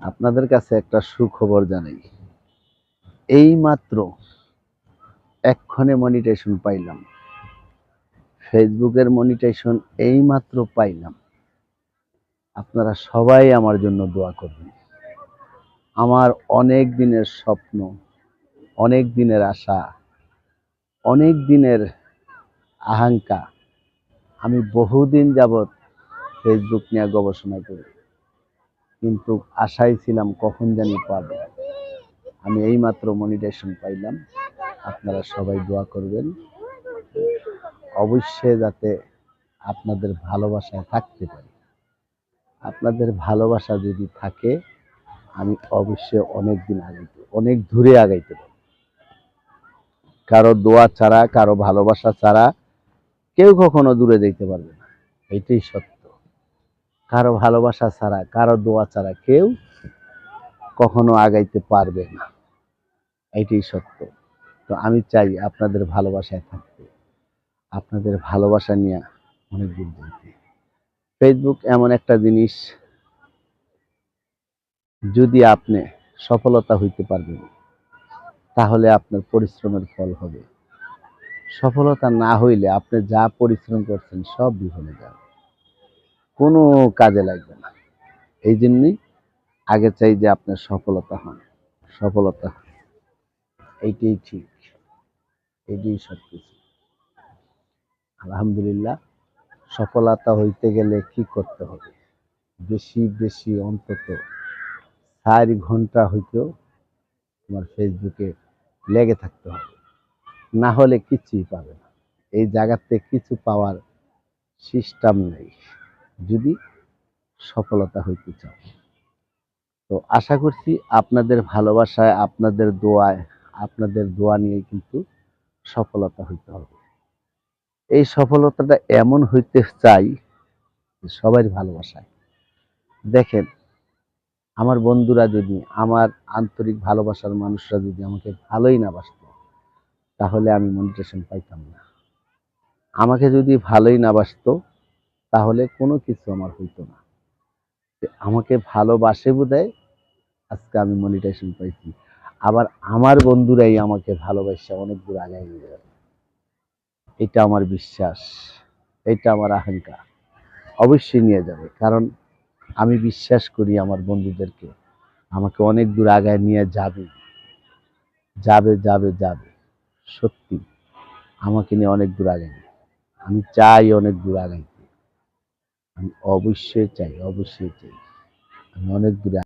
আপনাদের কাছে একটা সুখবর জানাই। এইমাত্র এক্ষণে মনিটাইজেশন পাইলাম। ফেসবুকের মনিটাইজেশন এইমাত্র পাইলাম। আপনারা সবাই আমার জন্য দোয়া করবেন। আমার অনেক দিনের স্বপ্ন, অনেক দিনের আশা, অনেক দিনের আকাঙ্ক্ষা। আমি বহুদিন যাবৎ ফেসবুক নিয়ে গবেষণা করি, কিন্তু আশায় ছিলাম কখন জানি পাবো। আমি এইমাত্র মনিটাইজেশন পাইলাম। আপনারা সবাই দোয়া করবেন, অবশ্যই যাতে আপনাদের ভালোবাসায় থাকতে পারি। আপনাদের ভালোবাসা যদি থাকে, আমি অবশ্যই অনেক দূরে আগাইতে পারি। কারো দোয়া ছাড়া, কারো ভালোবাসা ছাড়া কেউ কখনো দূরে যেতে পারবে না। এটাই সত্য। কারো ভালোবাসা ছাড়া, কারো দোয়া ছাড়া কেউ কখনো আগাইতে পারবে না। এটাই সত্য। তো আমি চাই আপনাদের ভালোবাসায় থাকতে, আপনাদের ভালোবাসা নিয়ে অনেক দূর যেতে। ফেসবুক এমন একটা জিনিস, যদি আপনি সফলতা হইতে পারবেন, তাহলে আপনার পরিশ্রমের ফল হবে। সফলতা না হইলে আপনি যা পরিশ্রম করছেন সব বিফলে যাবে, কোনো কাজে লাগবে না। এই জন্যই আগে চাই যে আপনার সফলতা হন। সফলতা এইটাই ঠিক, এইটাই সব কিছু। আলহামদুলিল্লাহ, সফলতা হইতে গেলে কি করতে হবে? বেশি বেশি অন্তত 4 ঘন্টা হইতেও তোমার ফেসবুকে লেগে থাকতে হবে, না হলে কিছুই পাবে না। এই জায়গাতে কিছু পাওয়ার সিস্টেম নেই যদি সফলতা হইতে চাও। তো আশা করছি আপনাদের ভালোবাসায়, আপনাদের দোয়া নিয়ে কিন্তু সফলতা হইতে হবে। এই সফলতাটা এমন হইতে চাই সবার ভালোবাসায়। দেখেন, আমার বন্ধুরা যদি, আমার আন্তরিক ভালোবাসার মানুষরা যদি আমাকে ভালোই না বাসতো, তাহলে আমি মনিটাইজেশন পাইতাম না। আমাকে যদি ভালোই না বাসতো, তাহলে কোনো কিছু আমার হইতো না। আমাকে ভালোবাসে বোধহয় আজকে আমি মনিটাইজেশন পাইছি। আবার আমার বন্ধুরাই আমাকে ভালোবাসে অনেক দূর আগায় নিয়ে যাবে। এটা আমার বিশ্বাস, এটা আমার আকাঙ্ক্ষা। অবশ্যই নিয়ে যাবে, কারণ আমি বিশ্বাস করি আমার বন্ধুদেরকে। আমাকে অনেক দূর আগায় নিয়ে যাবে, যাবে যাবে যাবে। সত্যি আমাকে নিয়ে অনেক দূর আগাবে। আমি চাই অনেক দূর আগাইতে। আমি অবশ্যই চাই, অবশ্যই চাই আমি অনেক দূরে